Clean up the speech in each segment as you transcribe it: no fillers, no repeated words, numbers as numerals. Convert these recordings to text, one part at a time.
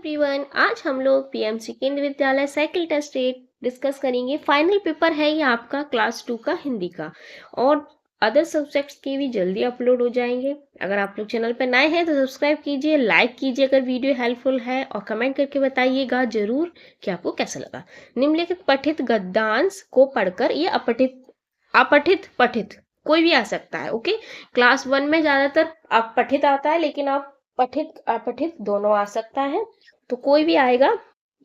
Everyone, आज हम लोग पीएमसी केंद्रीय विद्यालय साइकिल टेस्ट 8 डिस्कस करेंगे। फाइनल पेपर है ये आपका क्लास 2 का हिंदी का, और अदर सब्जेक्ट्स के भी जल्दी अपलोड हो जाएंगे। अगर आप लोग चैनल पर नए हैं तो सब्सक्राइब कीजिए, लाइक कीजिए अगर वीडियो हेल्पफुल है, और कमेंट करके बताइएगा जरूर कि आपको कैसा लगा। निम्नलिखित पठित गद्यांश को पढ़कर, ये अपठित अपठित पठित कोई भी आ सकता है। ओके, क्लास 1 में ज्यादातर अपठित आता है, लेकिन आप पठित अपठित दोनों आ सकता है, तो कोई भी आएगा।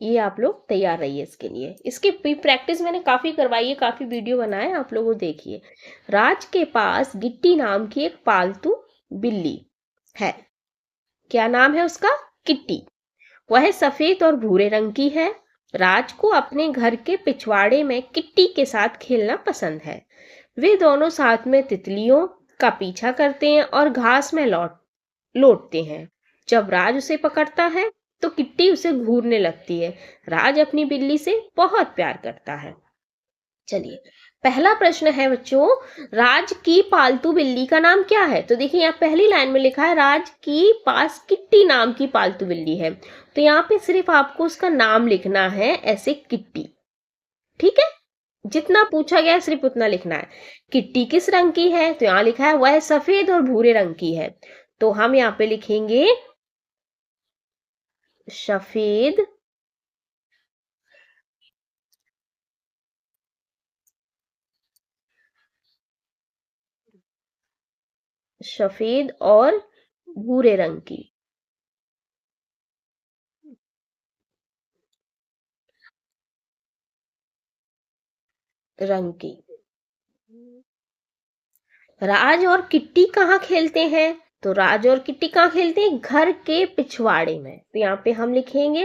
ये आप लोग तैयार रहिए इसके लिए। इसकी प्रैक्टिस मैंने काफी करवाई है, काफी वीडियो बनाए, आप लोग वो देखिए। राज के पास गिट्टी नाम की एक पालतू बिल्ली है। क्या नाम है उसका? किट्टी। वह सफेद और भूरे रंग की है। राज को अपने घर के पिछवाड़े में किट्टी के साथ खेलना पसंद है। वे दोनों साथ में तितलियों का पीछा करते हैं और घास में लौटते हैं। जब राज उसे पकड़ता है तो किट्टी उसे घूरने लगती है। राज अपनी बिल्ली से बहुत प्यार करता है। चलिए, पहला प्रश्न है बच्चों, राज की पालतू बिल्ली का नाम क्या है? तो देखिए, यहाँ पहली लाइन में लिखा है राज की पास किट्टी नाम की पालतू बिल्ली है, तो यहाँ पे सिर्फ आपको उसका नाम लिखना है, ऐसे किट्टी। ठीक है, जितना पूछा गया है सिर्फ उतना लिखना है। किट्टी किस रंग की है? तो यहाँ लिखा है वह सफेद और भूरे रंग की है, तो हम यहाँ पे लिखेंगे सफेद सफेद और भूरे रंग की। रंग की। राज और किट्टी कहाँ खेलते हैं? तो राज और किट्टी कहाँ खेलते हैं? घर के पिछवाड़े में, तो यहाँ पे हम लिखेंगे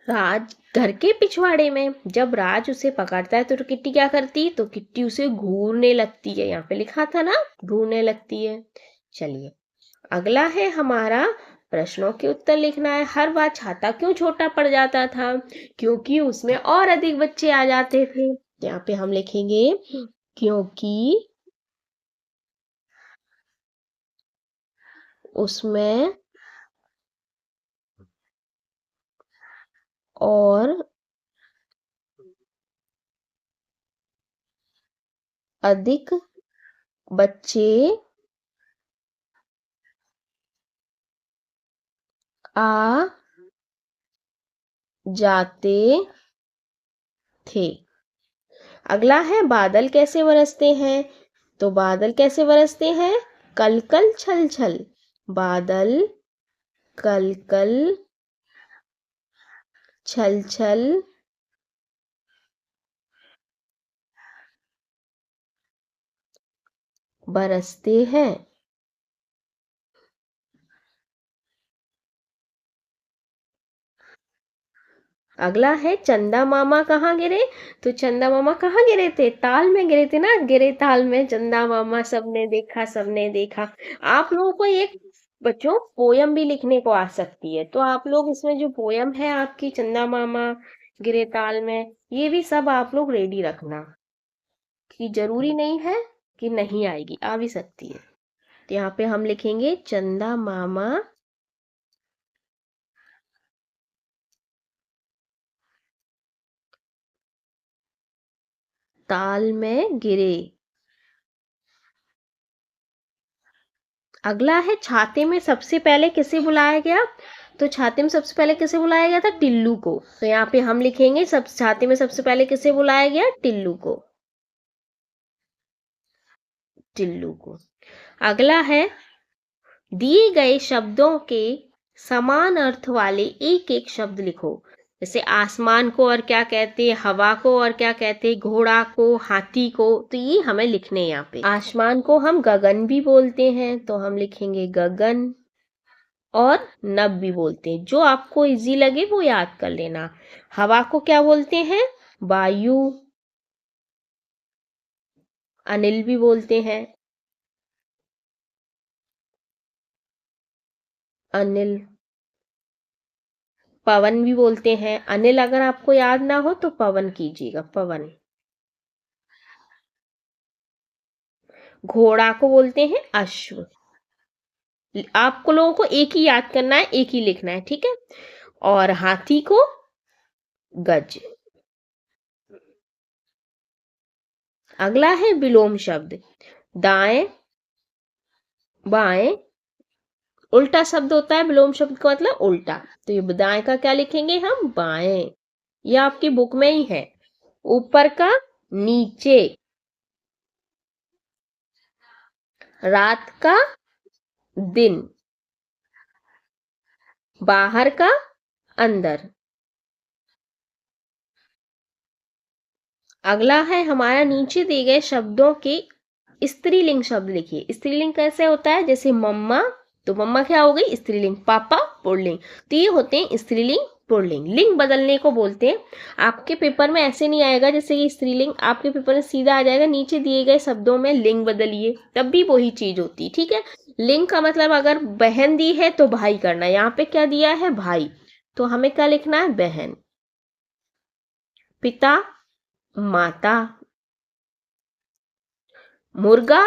राज घर के पिछवाड़े में। जब राज उसे पकड़ता है तो किट्टी क्या करती? तो किट्टी उसे घूरने लगती है। यहाँ पे लिखा था ना, घूरने लगती है। चलिए, अगला है हमारा, प्रश्नों के उत्तर लिखना है। हर बार छाता क्यों छोटा पड़ जाता था? क्योंकि उसमें और अधिक बच्चे आ जाते थे। यहाँ पे हम लिखेंगे क्योंकि उसमें और अधिक बच्चे आ जाते थे। अगला है, बादल कैसे बरसते हैं? तो बादल कैसे बरसते हैं? कल कल छल छल। बादल कल कल छल छल बरसते हैं। अगला है, चंदा मामा कहाँ गिरे? तो चंदा मामा कहाँ गिरे थे? ताल में गिरे थे ना, गिरे ताल में चंदा मामा, सबने देखा सबने देखा। आप लोगों को एक बच्चों पोयम भी लिखने को आ सकती है, तो आप लोग इसमें जो पोयम है आपकी, चंदा मामा गिरे ताल में, ये भी सब आप लोग रेडी रखना, कि जरूरी नहीं है कि नहीं आएगी, आ भी सकती है। तो यहाँ पे हम लिखेंगे चंदा मामा ताल में गिरे। अगला है, छाते में सबसे पहले किसे बुलाया गया? तो छाते में सबसे पहले किसे बुलाया गया था? टिल्लू को। तो यहाँ पे हम लिखेंगे सब, छाते में सबसे पहले किसे बुलाया गया? टिल्लू को। टिल्लू को। अगला है, दिए गए शब्दों के समान अर्थ वाले एक एक शब्द लिखो। जैसे आसमान को और क्या कहते हैं, हवा को और क्या कहते हैं, घोड़ा को, हाथी को, तो ये हमें लिखने हैं। यहाँ पे आसमान को हम गगन भी बोलते हैं, तो हम लिखेंगे गगन, और नभ भी बोलते हैं। जो आपको इजी लगे वो याद कर लेना। हवा को क्या बोलते हैं? वायु। अनिल भी बोलते हैं, अनिल। पवन भी बोलते हैं। अनिल अगर आपको याद ना हो तो पवन कीजिएगा, पवन। घोड़ा को बोलते हैं अश्व। आपको लोगों को एक ही याद करना है, एक ही लिखना है, ठीक है। और हाथी को गज। अगला है विलोम शब्द, दाएं बाएं, उल्टा शब्द होता है विलोम शब्द का मतलब उल्टा। तो ये दाएं का क्या लिखेंगे हम, बाएं। ये आपकी बुक में ही है। ऊपर का नीचे, रात का दिन, बाहर का अंदर। अगला है हमारा नीचे दिए गए शब्दों के स्त्रीलिंग शब्द लिखिए। स्त्रीलिंग कैसे होता है, जैसे मम्मा, तो मम्मा क्या हो गई स्त्रीलिंग, पापा पुल्लिंग। तो ये होते हैं स्त्रीलिंग पुल्लिंग। लिंग बदलने को बोलते हैं। आपके पेपर में ऐसे नहीं आएगा जैसे कि स्त्रीलिंग, आपके पेपर में सीधा आ जाएगा नीचे दिए गए शब्दों में लिंग बदलिए, तब भी वही चीज होती है, ठीक है। लिंग का मतलब अगर बहन दी है तो भाई करना, यहाँ पे क्या दिया है भाई, तो हमें क्या लिखना है बहन। पिता माता, मुर्गा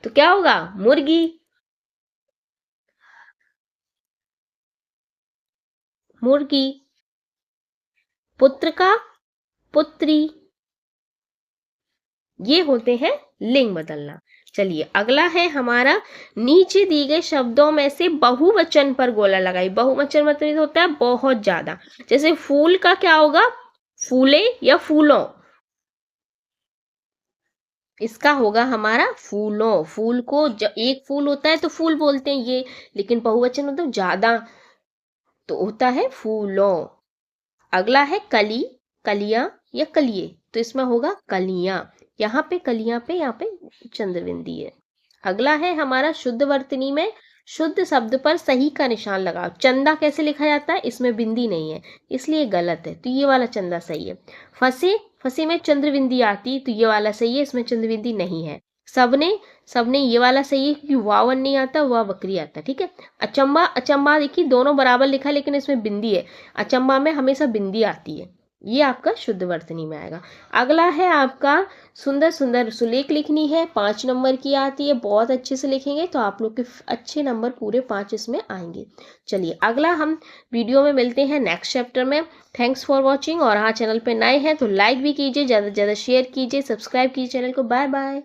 तो क्या होगा मुर्गी, मुर्गी। पुत्र का पुत्री। ये होते हैं लिंग बदलना। चलिए अगला है हमारा, नीचे दिए गए शब्दों में से बहुवचन पर गोला लगाई। बहुवचन मतलब होता है बहुत ज्यादा। जैसे फूल का क्या होगा, फूले या फूलों, इसका होगा हमारा फूलों। फूल को एक फूल होता है तो फूल बोलते हैं ये, लेकिन बहुवचन मतलब ज्यादा, तो होता है फूलों। अगला है कली, कलियां या कलिए, तो इसमें होगा कलियां। यहाँ पे कलियां पे यहाँ पे चंद्रबिंदी है। अगला है हमारा शुद्ध वर्तनी में शुद्ध शब्द पर सही का निशान लगाओ। चंदा कैसे लिखा जाता है, इसमें बिंदी नहीं है इसलिए गलत है, तो ये वाला चंदा सही है। फंसे, फंसे में चंद्रबिंदी आती तो ये वाला सही है, इसमें चंद्रबिंदी नहीं है। सबने, सबने ये वाला सही है क्योंकि वावन नहीं आता, वह बकरी आता, ठीक है। अचंबा, अचंबा देखिए दोनों बराबर लिखा है लेकिन इसमें बिंदी है, अचंबा में हमेशा बिंदी आती है। ये आपका शुद्ध वर्तनी में आएगा। अगला है आपका सुंदर सुंदर सुलेख लिखनी है, 5 नंबर की आती है, बहुत अच्छे से लिखेंगे तो आप लोग के अच्छे नंबर पूरे 5 इसमें आएंगे। चलिए अगला हम वीडियो में मिलते हैं नेक्स्ट चैप्टर में। Thanks for watching. और हाँ चैनल पे नए हैं तो लाइक भी कीजिए, ज़्यादा से ज़्यादा शेयर कीजिए, सब्सक्राइब कीजिए चैनल को। Bye bye.